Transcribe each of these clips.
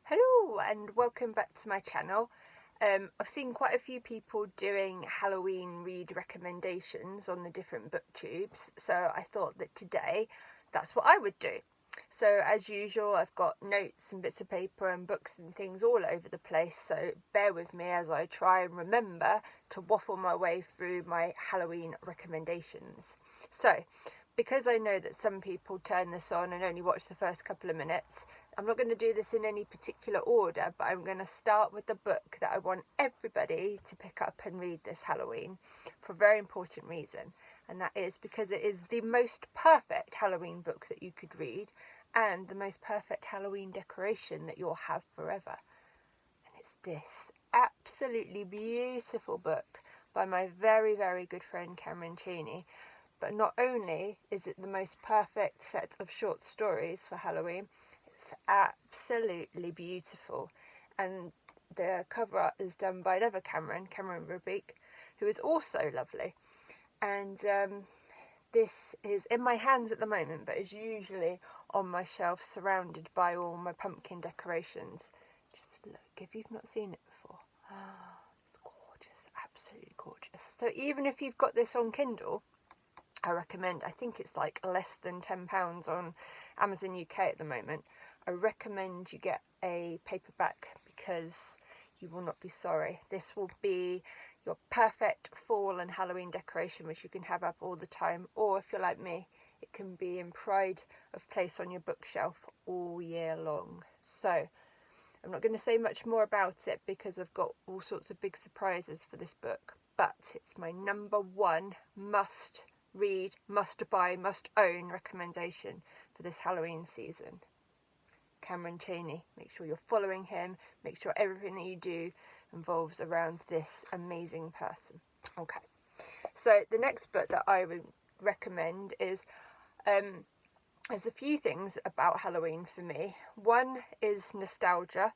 Hello and welcome back to my channel. I've seen quite a few people doing Halloween read recommendations on the different booktubes, so I thought that today that's what I would do. So as usual, I've got notes and bits of paper and books and things all over the place, so bear with me as I try and remember to waffle my way through my Halloween recommendations. So, because I know that some people turn this on and only watch the first couple of minutes, I'm not going to do this in any particular order, but I'm going to start with the book that I want everybody to pick up and read this Halloween for a very important reason, and that is because it is the most perfect Halloween book that you could read and the most perfect Halloween decoration that you'll have forever. And it's this absolutely beautiful book by my very, very good friend Cameron Cheney. But not only is it the most perfect set of short stories for Halloween, it's absolutely beautiful. And the cover art is done by another Cameron Rabeek, who is also lovely. And this is in my hands at the moment, but is usually on my shelf surrounded by all my pumpkin decorations. Just look, if you've not seen it before. It's gorgeous, absolutely gorgeous. So even if you've got this on Kindle, I recommend, I think it's like less than £10 on Amazon UK at the moment. I recommend you get a paperback because you will not be sorry. This will be your perfect fall and Halloween decoration, which you can have up all the time, or if you're like me, it can be in pride of place on your bookshelf all year long. So I'm not going to say much more about it because I've got all sorts of big surprises for this book, but it's my number one must read, must buy, must own recommendation for this Halloween season. Cameron Cheney. Make sure you're following him. Make sure everything that you do involves around this amazing person. Okay. So the next book that I would recommend is there's a few things about Halloween for me. One is nostalgia.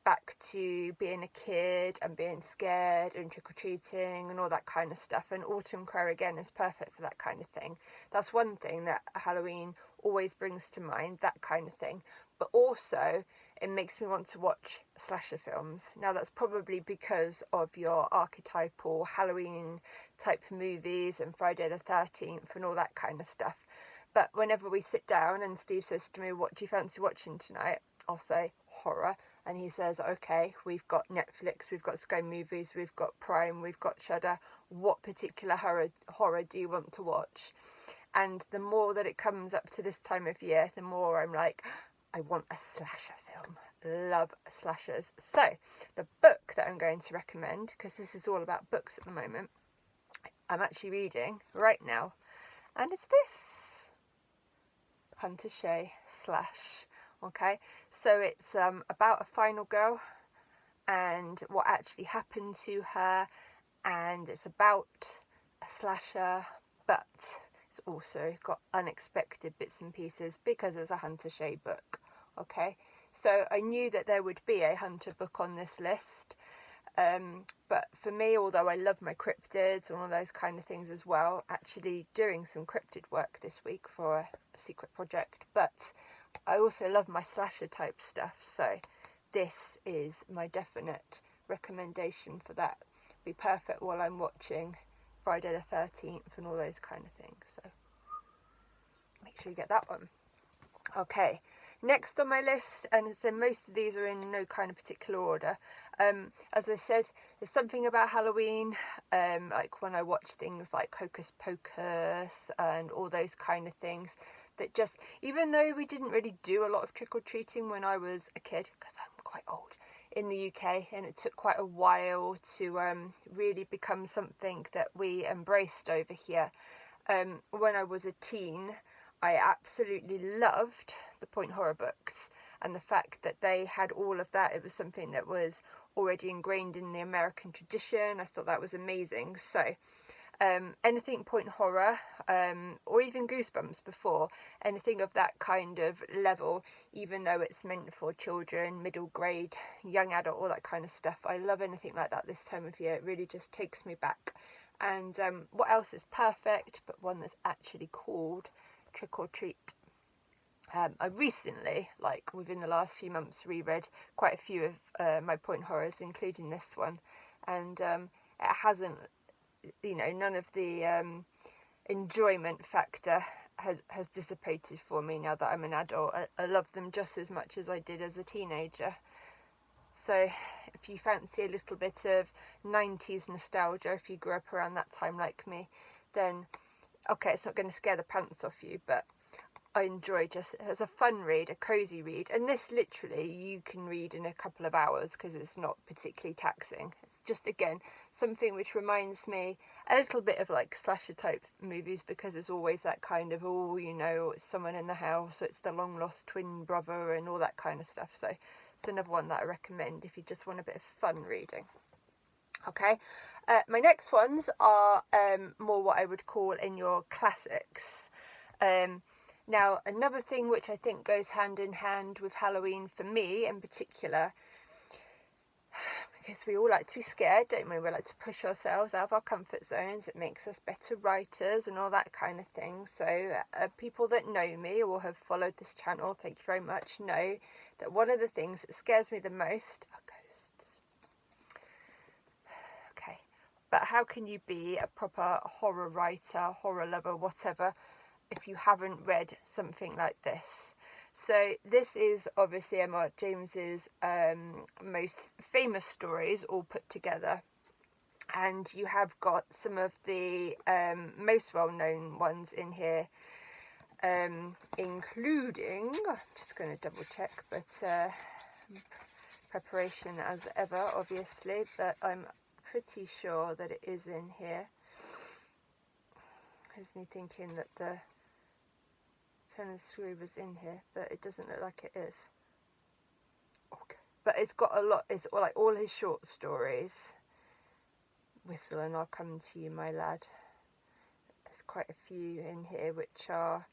Back to being a kid and being scared and trick-or-treating and all that kind of stuff, and Autumn Crow again is perfect for that kind of thing. That's one thing that Halloween always brings to mind, that kind of thing. But also it makes me want to watch slasher films. Now that's probably because of your archetypal Halloween type movies and Friday the 13th and all that kind of stuff. But whenever we sit down and Steve says to me, "What do you fancy watching tonight?" I'll say horror, and he says, "Okay, we've got Netflix, we've got Sky Movies, we've got Prime, we've got Shudder. What particular horror do you want to watch?" And the more that it comes up to this time of year, the more I'm like, I want a slasher film. Love slashers. So the book that I'm going to recommend, because this is all about books at the moment, I'm actually reading right now, and it's this Hunter Shay Slash. Okay, so it's about a final girl and what actually happened to her, and it's about a slasher, but it's also got unexpected bits and pieces because it's a Hunter Shay book. Okay, so I knew that there would be a Hunter book on this list, but for me, although I love my cryptids and all those kind of things as well, actually doing some cryptid work this week for a secret project, but I also love my slasher type stuff, so this is my definite recommendation for that. Be perfect while I'm watching Friday the 13th and all those kind of things, so make sure you get that one. Okay, next on my list, and so most of these are in no kind of particular order. As I said, there's something about Halloween, like when I watch things like Hocus Pocus and all those kind of things, that just, even though we didn't really do a lot of trick-or-treating when I was a kid, because I'm quite old, in the UK, and it took quite a while to really become something that we embraced over here. When I was a teen, I absolutely loved the point horror books, and the fact that they had all of that, it was something that was already ingrained in the American tradition. I thought that was amazing. So anything point horror, or even Goosebumps before, anything of that kind of level, even though it's meant for children, middle grade, young adult, all that kind of stuff. I love anything like that this time of year. It really just takes me back. And what else is perfect but one that's actually called Trick or Treat? I recently, like within the last few months, reread quite a few of my point horrors, including this one, and it hasn't, none of the enjoyment factor has dissipated for me now that I'm an adult. I love them just as much as I did as a teenager. So if you fancy a little bit of 90s nostalgia, if you grew up around that time like me, then okay, it's not going to scare the pants off you, but I enjoy just as a fun read, a cozy read. And this literally you can read in a couple of hours because it's not particularly taxing. It's just, again, something which reminds me a little bit of like slasher type movies, because there's always that kind of, it's someone in the house, it's the long lost twin brother and all that kind of stuff. So it's another one that I recommend if you just want a bit of fun reading. Okay, my next ones are more what I would call in your classics. Now, another thing which I think goes hand in hand with Halloween for me in particular, because we all like to be scared, don't we? We like to push ourselves out of our comfort zones. It makes us better writers and all that kind of thing. So people that know me or have followed this channel, thank you very much, know that one of the things that scares me the most are ghosts. Okay, but how can you be a proper horror writer, horror lover, whatever, if you haven't read something like this? So this is obviously M.R. James's most famous stories all put together, and you have got some of the most well-known ones in here, including, I'm just going to double check, but preparation as ever obviously, but I'm pretty sure that it is in here. Has me thinking that the Turn and Screw was in here, but it doesn't look like it is. Okay. But it's got a lot, it's like all his short stories. Whistle and I'll Come to You, My Lad. There's quite a few in here which are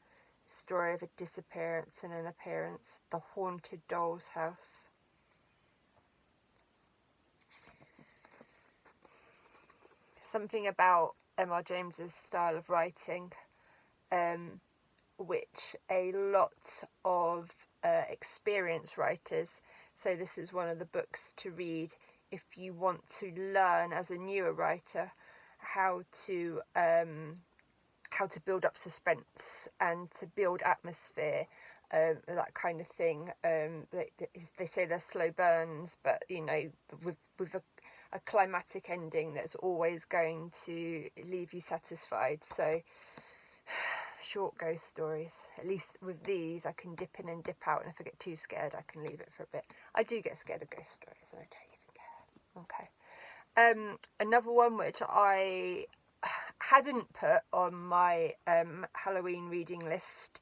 Story of a Disappearance and an Appearance, The Haunted Doll's House. Something about M.R. James's style of writing, which a lot of experienced writers say this is one of the books to read if you want to learn as a newer writer how to build up suspense and to build atmosphere, that kind of thing. They say they're slow burns, but with a climatic ending that's always going to leave you satisfied. So short ghost stories, at least with these I can dip in and dip out, and if I get too scared I can leave it for a bit. I do get scared of ghost stories, and I don't even care. Okay, another one which I hadn't put on my Halloween reading list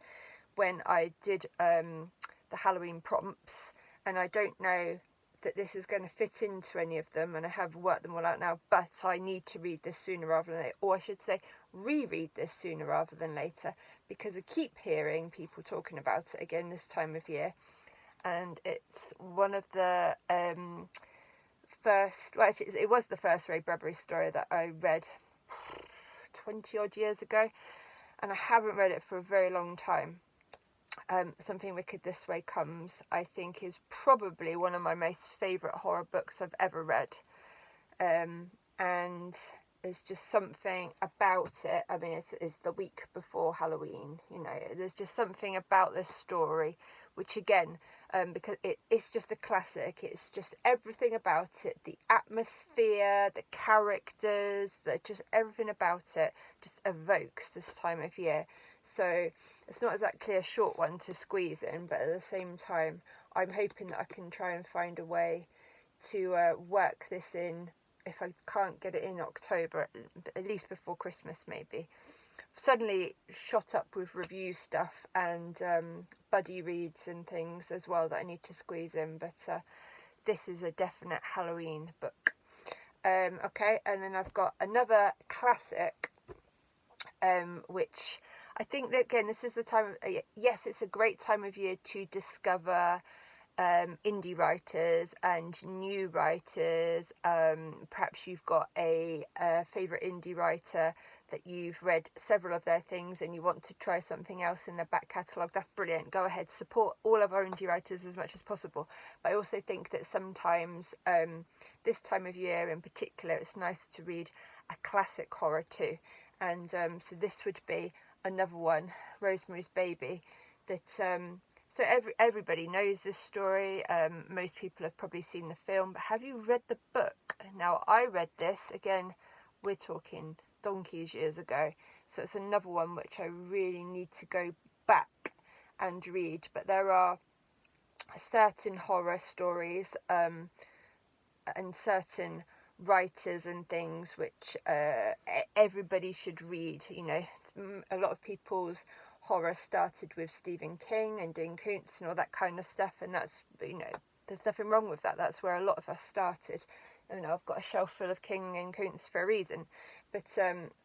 when I did the Halloween prompts, and I don't know that this is going to fit into any of them, and I have worked them all out now, but I need to read this sooner rather than later, or I should say reread this sooner rather than later, because I keep hearing people talking about it again this time of year. And it's one of the it was the first Ray Bradbury story that I read 20 odd years ago, and I haven't read it for a very long time. Something Wicked This Way Comes, I think, is probably one of my most favourite horror books I've ever read. And there's just something about it. I mean, it's the week before Halloween, there's just something about this story, which again, because it's just a classic, it's just everything about it, the atmosphere, the characters, just everything about it just evokes this time of year. So it's not exactly a short one to squeeze in, but at the same time, I'm hoping that I can try and find a way to work this in, if I can't get it in October, at least before Christmas maybe. Suddenly shot up with review stuff and buddy reads and things as well that I need to squeeze in, but this is a definite Halloween book. Okay, and then I've got another classic, which I think that, again, this is the time, yes, it's a great time of year to discover indie writers and new writers. Perhaps you've got a favourite indie writer that you've read several of their things and you want to try something else in their back catalogue, that's brilliant. Go ahead, support all of our indie writers as much as possible. But I also think that sometimes this time of year in particular, it's nice to read a classic horror too. And so this would be another one, Rosemary's Baby, that so everybody knows this story. Most people have probably seen the film, but have you read the book? Now, I read this, again, we're talking donkeys years ago, so it's another one which I really need to go back and read. But there are certain horror stories and certain writers and things which everybody should read. You know, a lot of people's horror started with Stephen King and Dean Koontz and all that kind of stuff, and that's, you know, there's nothing wrong with that. That's where a lot of us started. You know, I've got a shelf full of King and Koontz for a reason. But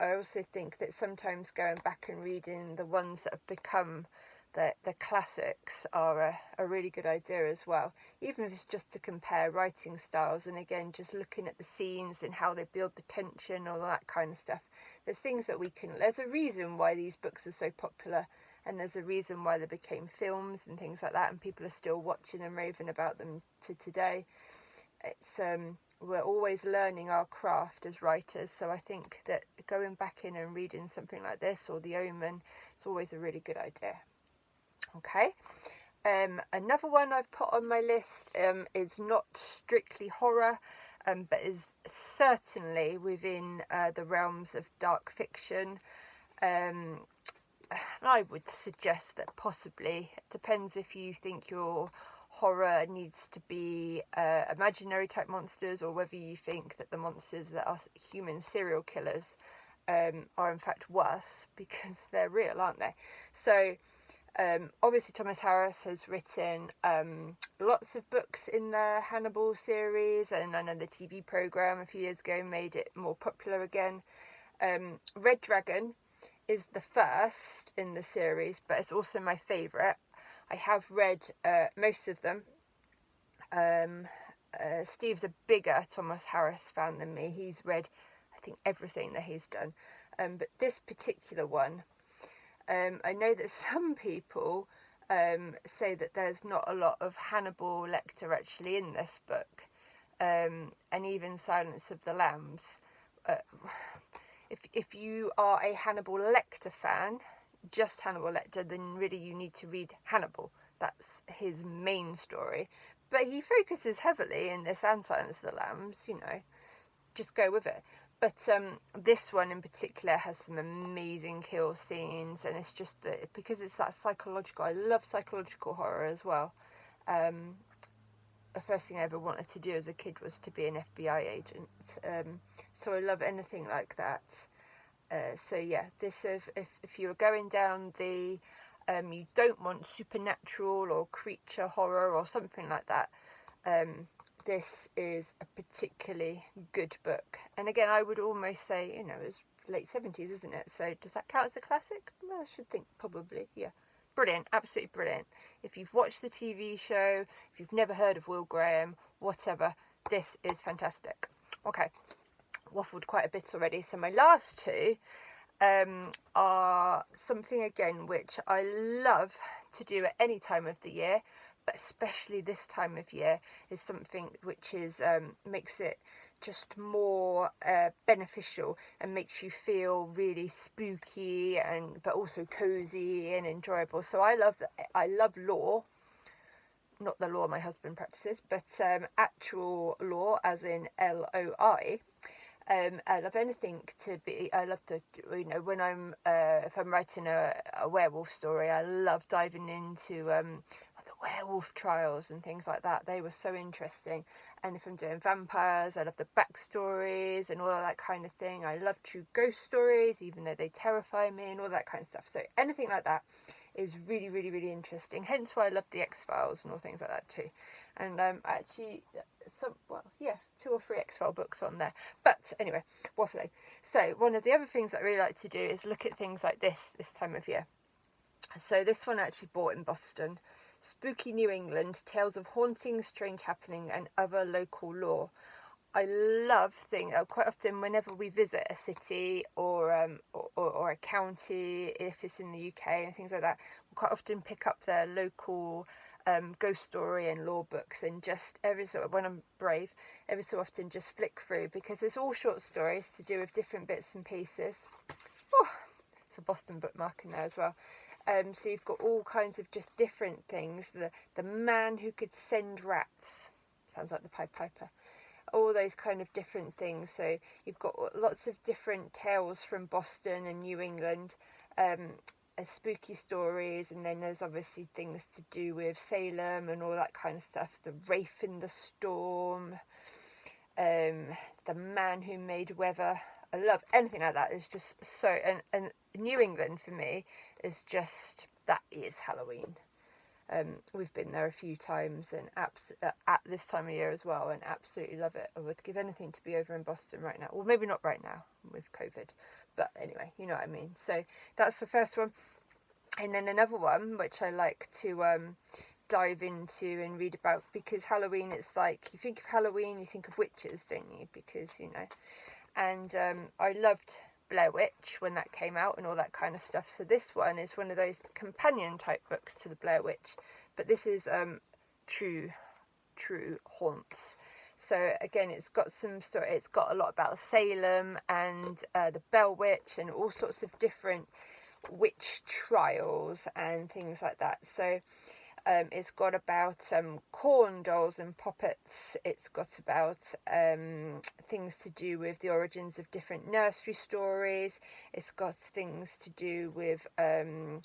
I also think that sometimes going back and reading the ones that have become the classics are a really good idea as well, even if it's just to compare writing styles, and again just looking at the scenes and how they build the tension, all that kind of stuff. There's things that there's a reason why these books are so popular, and there's a reason why they became films and things like that, and people are still watching and raving about them to today. It's we're always learning our craft as writers, so I think that going back in and reading something like this or The Omen, it's always a really good idea. Okay, another one I've put on my list is not strictly horror, but is certainly within the realms of dark fiction. I would suggest that possibly, it depends if you think your horror needs to be imaginary type monsters, or whether you think that the monsters that are human serial killers are in fact worse, because they're real, aren't they? So obviously Thomas Harris has written lots of books in the Hannibal series, and I know the TV programme a few years ago made it more popular again. Red Dragon is the first in the series, but it's also my favourite. I have read most of them. Steve's a bigger Thomas Harris fan than me. He's read, I think, everything that he's done. But this particular one, I know that some people say that there's not a lot of Hannibal Lecter actually in this book, and even Silence of the Lambs. If you are a Hannibal Lecter fan, just Hannibal Lecter, then really you need to read Hannibal. That's his main story. But he focuses heavily in this and Silence of the Lambs, you know, just go with it. But this one in particular has some amazing kill scenes, and it's just because it's that psychological. I love psychological horror as well. The first thing I ever wanted to do as a kid was to be an FBI agent. So I love anything like that. So yeah, this if you're going down the you don't want supernatural or creature horror or something like that, this is a particularly good book. And again, I would almost say, you know, it's late 70s, isn't it? So does that count as a classic? Well, I should think probably, yeah. Brilliant, absolutely brilliant. If you've watched the TV show, if you've never heard of Will Graham, whatever, this is fantastic. Okay, waffled quite a bit already. So my last two are something, again, which I love to do at any time of the year, but especially this time of year, is something which is makes it just more beneficial and makes you feel really spooky and but also cozy and enjoyable. So I love law, not the law my husband practices, but actual law, as in LOI. I love anything to be. I love to, you know, when I'm if I'm writing a werewolf story, I love diving into the werewolf trials and things like that. They were so interesting. And if I'm doing vampires, I love the backstories and all of that kind of thing. I love true ghost stories, even though they terrify me and all that kind of stuff. So anything like that is really, really, really interesting. Hence why I love the X-Files and all things like that too. And actually, 2 or 3 X-File books on there. But anyway, waffling. So one of the other things that I really like to do is look at things like this time of year. So this one I actually bought in Boston. Spooky New England, Tales of Haunting, Strange Happening and Other Local Lore. I love things quite often whenever we visit a city or a county, if it's in the UK and things like that, we quite often pick up their local ghost story and lore books, and just when I'm brave, every so often just flick through, because it's all short stories to do with different bits and pieces. Oh, it's a Boston bookmark in there as well. So you've got all kinds of just different things. The man who could send rats, sounds like the Pied Piper. All those kind of different things. So you've got lots of different tales from Boston and New England, as spooky stories, and then there's obviously things to do with Salem and all that kind of stuff. The Wraith in the Storm, the Man Who Made Weather. I love anything like that. It's just so, and New England for me is just, that is Halloween. We've been there a few times, and at this time of year as well, and absolutely love it. I would give anything to be over in Boston right now. Well, maybe not right now with COVID, but anyway, you know what I mean. So that's the first one. And then another one which I like to dive into and read about, because Halloween, it's like, you think of Halloween, you think of witches, don't you? Because, you know, and I loved Blair Witch when that came out and all that kind of stuff. So this one is one of those companion type books to the Blair Witch, but this is true haunts. So again, it's got some story. It's got a lot about Salem and the Bell Witch and all sorts of different witch trials and things like that. So it's got about corn dolls and puppets. It's got about things to do with the origins of different nursery stories. It's got things to do with the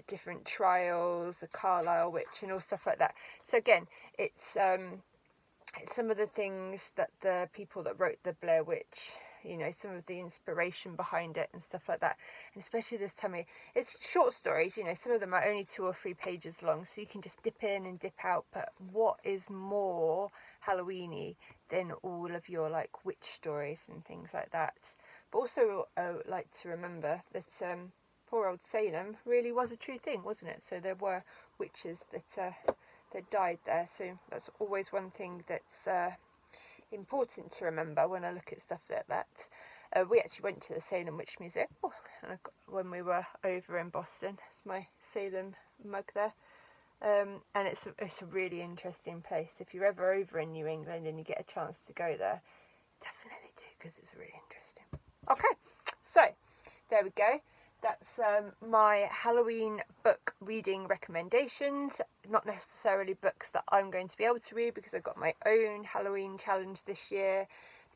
different trials, the Carlisle Witch and all stuff like that. So again, it's some of the things that the people that wrote the Blair Witch, you know, some of the inspiration behind it and stuff like that. And especially this time of year, it's short stories, you know, some of them are only 2 or 3 pages long, so you can just dip in and dip out. But what is more Halloweeny than all of your like witch stories and things like that? But also like to remember that poor old Salem really was a true thing, wasn't it? So there were witches that died there. So that's always one thing that's important to remember when I look at stuff like that. We actually went to the Salem Witch Museum when we were over in Boston. It's my Salem mug there. And it's a really interesting place. If you're ever over in New England and you get a chance to go there, definitely do, because it's really interesting. Okay, so there we go. That's my Halloween book reading recommendations. Not necessarily books that I'm going to be able to read, because I've got my own Halloween challenge this year,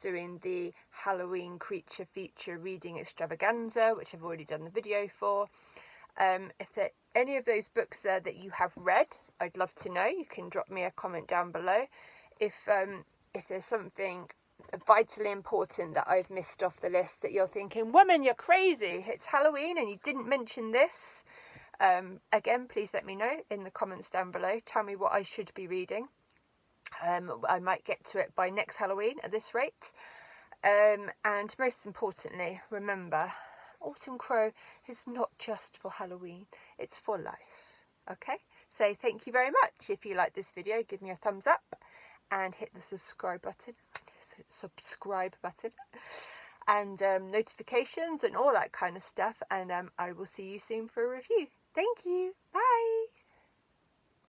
doing the Halloween creature feature reading extravaganza, which I've already done the video for. If there are any of those books there that you have read, I'd love to know. You can drop me a comment down below. If there's something vitally important that I've missed off the list that you're thinking, woman, you're crazy, it's Halloween and you didn't mention this, again, please let me know in the comments down below. Tell me what I should be reading. I might get to it by next Halloween at this rate. And most importantly, remember, Autumn Crow is not just for Halloween, it's for life. Okay, so thank you very much. If you like this video, give me a thumbs up and hit the subscribe button and notifications and all that kind of stuff, and I will see you soon for a review. Thank you. Bye.